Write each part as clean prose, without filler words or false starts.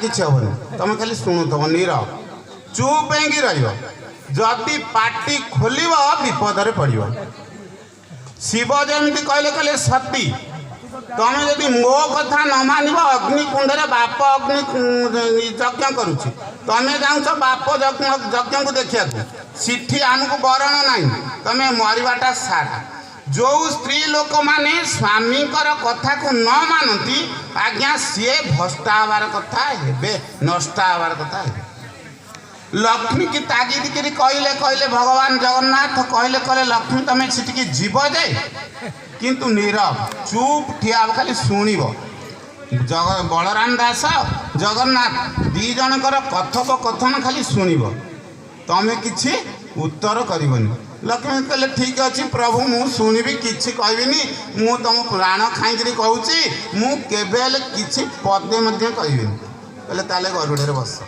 किसी हेनी तुम खाली शुणुव नीरव चुप होगी रही पाटी खोल विपद पड़ो शिव जमी कहले सती तुम जदि मो कथा न मान अग्निकुंड बाप अग्नि यज्ञ करुच्ची तुम जाऊच बाप यज्ञ को देखा सिठी आमको बरण ना तुम मरवाटा सारा जो स्त्री लोक माने स्वामी कथा को न मानती आज्ञा सी भ्रष्टा हबार कथा हे नष्ट हबार कथा है लक्ष्मी की तागिद करी कहले कहले भगवान जगन्नाथ कहले कहले लक्ष्मी तुम सीटिकी जीव जे किंतु नीरव चुप ठिया खाली शुणव बलराम दास जगन्नाथ दी जनकर कथोपकथन खाली शुणव तमें किछि उत्तर करबनी लक्ष्मी कहले ठीक अच्छे प्रभु मु शुणबी किछि कहबिनी मु तुम प्राण खाई कहूँ मु केबेल किछि पदे मध्य कहबिनी कहले ताले गरुड़े बस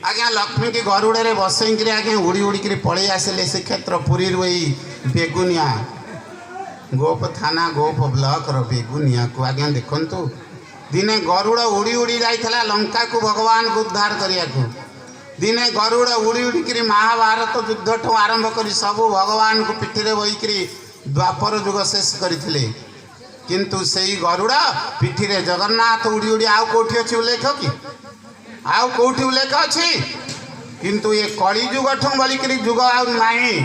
आज्ञा लक्ष्मी की गरुड़े बसई आज्ञा उड़ी उड़ी पलि आसिले श्रीक्षेत्र पुरी रही बेगुनिया गोप थाना गोप ब्लॉक बेगुनिया को आज्ञा देखु दिने गरुड़ उड़ी उड़ी जाइला लंका को भगवान को उद्धार करिया दिने गरुड़ उड़ी उड़ी महाभारत युद्ध ठू आरंभ कर सबू भगवान को पिठी बहीकि द्वापर युग शेष करते किंतु से गरुड़ पिठी जगन्नाथ उड़ी उड़ी आउ कौटी अच्छी उल्लेख कि आउ कौटी उल्लेख अच्छी किंतु ये कली युग ठू बोलिक युग आउ नहीं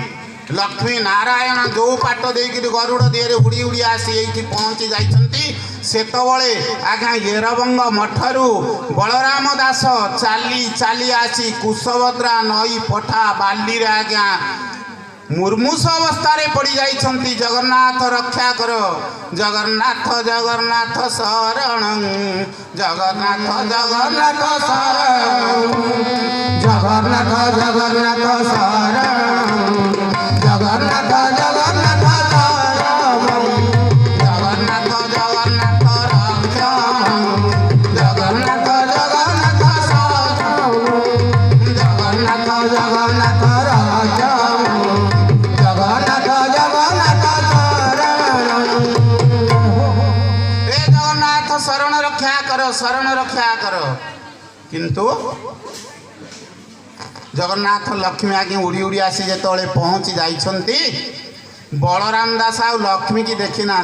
लक्ष्मी नारायण जो पाट देकर गरुड़ दिए उड़ी उड़ी आसी ये पहुँची जाइछंती सेतबले आज्ञा येरबंग मठरू बलराम दास चाली चाली आसी कुशभद्रा नई पठा बाली आज्ञा मुर्मुष अवस्था पड़ी जाइछंती जगन्नाथ रक्षा कर जगन्नाथ जगन्नाथ शरण जगन्नाथ जगन्नाथ शरण जगन्नाथ जगन्नाथ शरण जगन्नाथ जगन्नाथ शरण रक्षा कर किंतु जगन्नाथ लक्ष्मी आगे उड़ी उड़ी आसी जिते पहुँची जाइछंती बलराम दास आ लक्ष्मी की देखी ना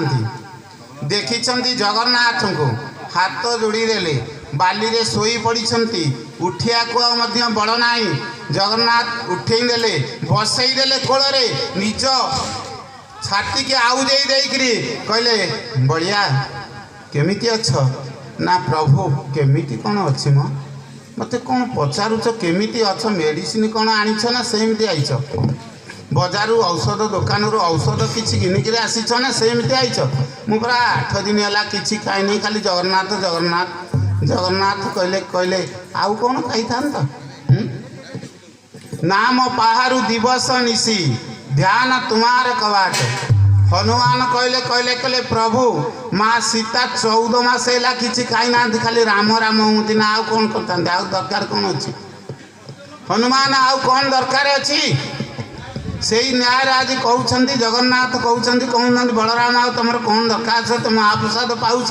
देखी जगन्नाथ को हाथ जोड़ी देले बाली रे सोई पड़ी उठिया को बल ना जगन्नाथ उठे देले बसई देले कोल निज छाती के आउजे देकरी कहले बढ़िया केमिति अच्छ ना प्रभु केमिति कौन अच्छी म मत कौन पचारुच केमिति अच्छ मेडिसिन कौन आनीछ ना सेमती आईछ बजारू औषध दुकान औषध किसी घिनिक आसीछ ना सेमती आईछ मु पूरा 8 दिन है किसी खाई खाली जगन्नाथ जगन्नाथ जगन्नाथ कहले कहले आउ कौन खाई था नाम पहाड़ू दिवस निशी ध्यान तुम्हार कवाट हनुमान कहले कहले कहले प्रभु माँ सीता 14 मास है किसी खाई ना खाली राम राम होती ना आउ कौन करता आउ दरकार कौन अच्छी हनुमान आउ कौन दरकार अच्छी से न्याय आज कहते जगन्नाथ कहते बलराम आउ तुम कौन दरकार तुम महाप्रसाद पाऊच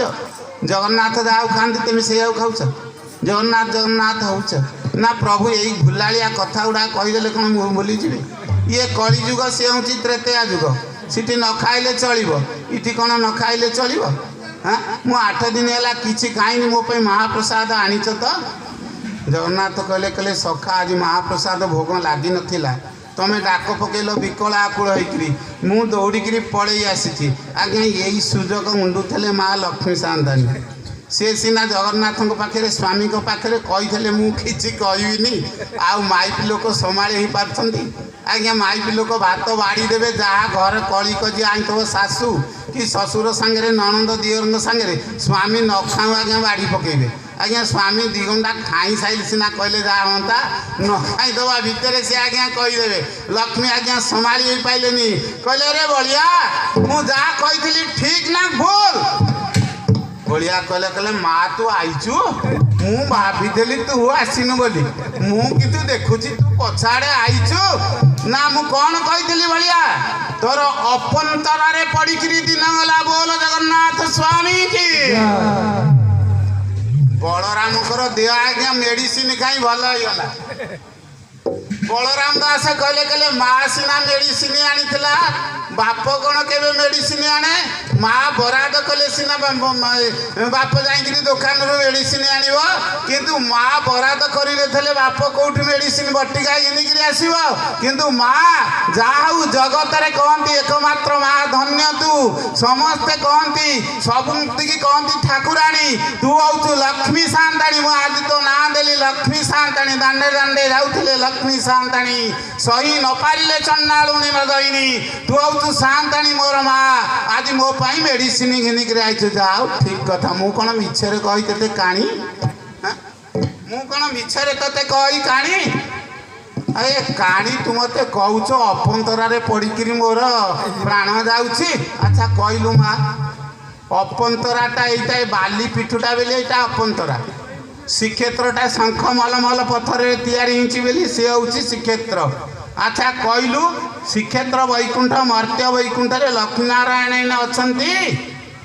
जगन्नाथ जाऊ खाती तुम से खाऊच जगन्नाथ जगन्नाथ होच ना प्रभु यही भुलालिया कथा गुड़ा कहीदे कौन भूली जी ये कली जुग सी हूँ त्रेतया जुग सीटी न खाइले चलो इटी कौन न खाइले चलो हाँ मु 8 दिन है किसी खाईनी मो महाप्रसाद आनीच तो जगन्नाथ कहले कहले सखा आज महाप्रसाद भोग लगी नाला तुम डाक पकल विकल आकुल होकर मु दौड़ी पलि आसी आज्ञा यही सुजोग उंडुले माँ लक्ष्मी सान्तानी सी सीना जगन्नाथ पाखे स्वामी पाखे कही मुझे कहनी आउ माइप लोक संभाली ही पार्टी आज्ञा माइप लोक भात बाड़ी देवे जहाँ घर कली कजी आईथव शाशु कि ससुर सांगे ननंद दियर सांगे स्वामी न खाऊ आज्ञा बाड़ी पकेबे आज्ञा स्वामी 2 घंटा खाई साइल सीना कहले जहाँ हाँ न खाईदवा भितर से आज्ञा कहीदेवे लक्ष्मी आज्ञा संभाली ही पाइलेनी कहले रे बलिया मु जहाँ कही ठीक ना भूल बलिया कहले कहले माँ तू आईचु मु भाभी तू आसीनु बोली मु कि देखुची तू पछाड़े आईचु ना मु कौन कही बलिया तोर अपंतर पड़ी दिन गला बोल जगन्नाथ स्वामी की बलराम देह आज्ञा मेडिसिन खाई भल होगा। बलराम दास कहले कहले माँ सीना मेडिसिन आनी बाप कौन के मेडिसिन आने माँ बराद कले सीना बाप जाइए दुकान मेडिसिन आण किंतु माँ बराद करे बाप कौट मेडिसिन बटिका घिनिक आसव किंतु माँ जहा जगत कहती एकमात्र माँ धन्य तू समस्ते कहती सबुति कहती ठाकुराणी तू हूँ लक्ष्मी सांताणी मुझे आज तो ना देली लक्ष्मी सांताणी दांडे दांडे जाऊे लक्ष्मी सांताणी सही न पारे चंडालुणी न दईनी तू हूँ सांताणी मोर माँ आज मो पाई मेडिसिन घिनिक आई जाओ ठीक कथा मु कौन मिछरे कही ते काणी मु कौन मिछरे ते कही काणी अरे काणी तू मत कहूच अपंतरारे पड़िकी मोर प्राण जाऊँगी। अच्छा कहलु माँ अपंतराटा यही बाली पिठुटा बेली यहाँ अपंतरा श्रीक्षेत्रटा शंख मलमल पत्थर या सी हूँ श्रीक्षेत्र। अच्छा कहलु श्रीक्षेत्र वैकुंठ मर्त्य वैकुंठ लक्ष्मी नारायण अच्छी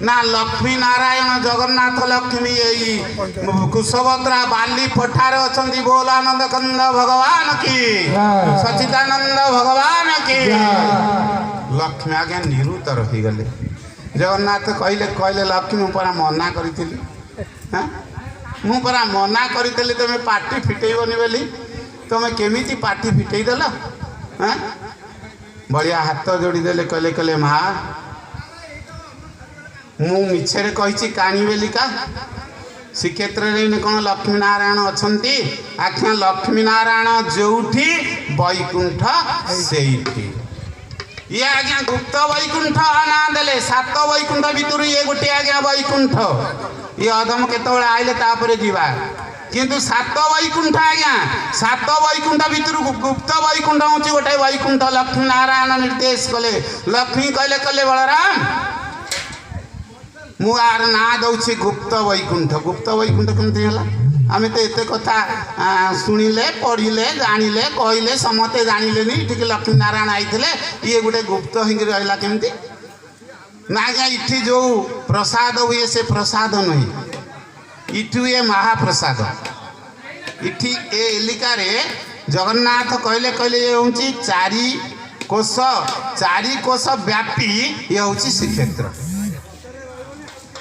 ना लक्ष्मी नारायण जगन्नाथ लक्ष्मी यही कुशभद्रा बाली पठार अच्छा बोल आनंद कंद भगवान की सचिदानंद भगवान की लक्ष्मी आज्ञा निरुतर हो गले। जगन्नाथ कहले कहले लक्ष्मी मुझे परा मना करी मु परा मना करी तुम्हें पार्टी फिटेबनी बोली तुम्हें केमी पार्टी फिटेदेल हाँ बढ़िया हाथ जोड़ी देले कहले कहले माँ मु मिछरे कही काणी बेलिका श्रीक्षेत्र कौन लक्ष्मी नारायण अच्छा आज्ञा लक्ष्मी नारायण जोठी वैकुंठ से ये आज्ञा गुप्त वैकुंठ ना देले सात वैकुंठ भितर ये गोटे आज्ञा वैकुंठ ये अधम केतबेले आइले तापर जीवा किंतु सात वैकुंठ आज्ञा सात वैकुंठ भितर गुप्त वैकुंठ हूँ गोटे वैकुंठ लक्ष्मी नारायण निर्देश कले लक्ष्मी कहले कहले बलराम मु आर ना दौची गुप्त वैकुंठ केमती है आम तो एत कथा शुणिले पढ़िले जानिले कहले समस्ते जानिले ठीक लक्ष्मी नारायण आईते ये गोटे गुप्त हिंग रहा केमती ना आज्ञा इठी जो प्रसाद हुए से प्रसाद नहीं इठू ये महाप्रसाद इठी ए एलिकार जगन्नाथ कहले कहले ये हूँ चारि कोश व्यापी ये हूँ श्रीक्षेत्र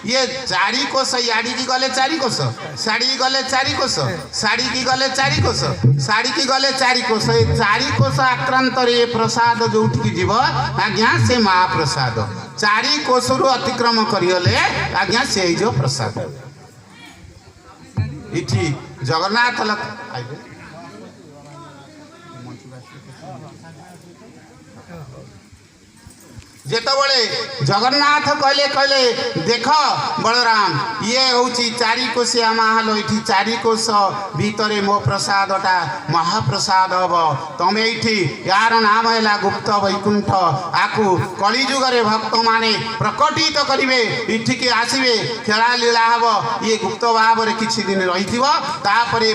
ये चारि कोश याड़ी की गले चारि कोश साड़ी की गले चारि कोश साड़ी की गले चारि कोश साड़ी की गले चारि कोश ये चारि कोश आक्रांत ये प्रसाद जो जीव आज्ञा से महाप्रसाद चारि कोश रु अतिक्रम करगले आज्ञा से जो प्रसाद इठी जगन्नाथ जेतबले जगन्नाथ कहले कहले देख बलराम ये हूँ चारि कोशिया महाल ये चारि कोश भितर मो प्रसादटा महाप्रसाद हम तमें ये यार नाम है गुप्त वैकुंठ आकु कलिजुगे भक्त माने प्रकटित करेंगे इठिके आसवे खेला लीला हम ये गुप्त भाव में किसी दिन रही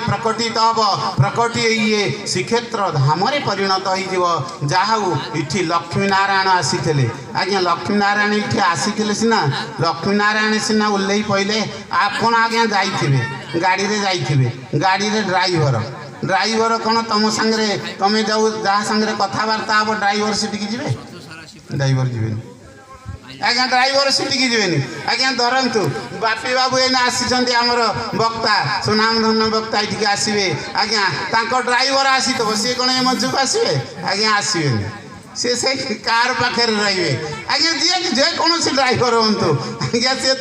प्रकटित हम प्रकट ये श्रीक्षेत्र धाम परिणत हो जाऊ इठी लक्ष्मी नारायण आसी आज्ञा लक्ष्मी नारायण ये आसिले सीना लक्ष्मी नारायण सीना ओल्ल पहले आपन आज्ञा जाइए गाड़ी रे जाइए गाड़ी रे ड्राइवर कौन तुम सांगे तुम्हें जाऊ जहाँ सांगे कथबार्ता हम ड्राइवर सीटिकी जी ड्राइवर जी आज्ञा ड्राइवर सीटिकी जी आज्ञा धरतु बापी बाबू एने आमर वक्ता सुनाम धन्य वक्ता ये आसवे आज्ञा ड्राइवर आसी तो सी कौन मंच को आसवे आज्ञा आसवे से कार पाखे रे आज्ञा जी जेकोसी ड्राइवर हूँ आज्ञा सी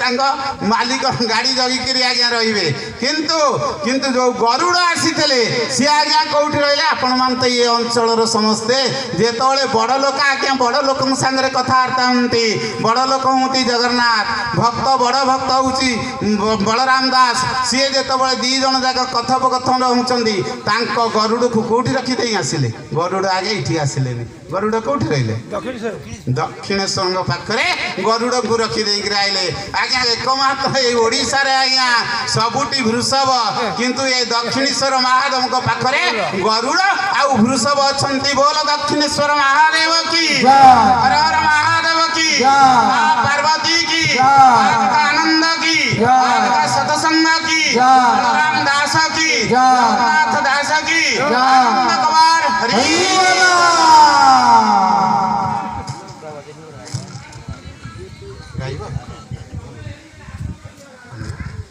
मालिक गाड़ी जगिकी आज्ञा रे किंतु किंतु जो गरुड़ आसी सी आज्ञा कौटी रही आपण मान तो ये अंचल समस्ते जेतबले बड़ लोक आज्ञा बड़ लोक सागर कथबार्ता होती बड़ लोक हूँ जगन्नाथ भक्त बड़ भक्त हूँ बलराम दास सी जितेबाला दी जन जाक कथोपकथन होती गरुड़ को कौटी रखीदे आसिले गरुड़ आगे ये आसिले गरुड़ कौटी रही दक्षिणेश्वर पाखे गरुड़ को रखीदे आइले आज्ञा एकमात्र ये ओडिशा आज्ञा सबुटी वृषभ किंतु ये दक्षिणेश्वर महादेव पाखे गरुड़ आउ वृषभ अच्छा बोल दक्षिणेश्वर महादेव की हर हर महादेव की पार्वती की आनंद की सतसंग की रामदास की नाथ दास की कबार हरि गाइबा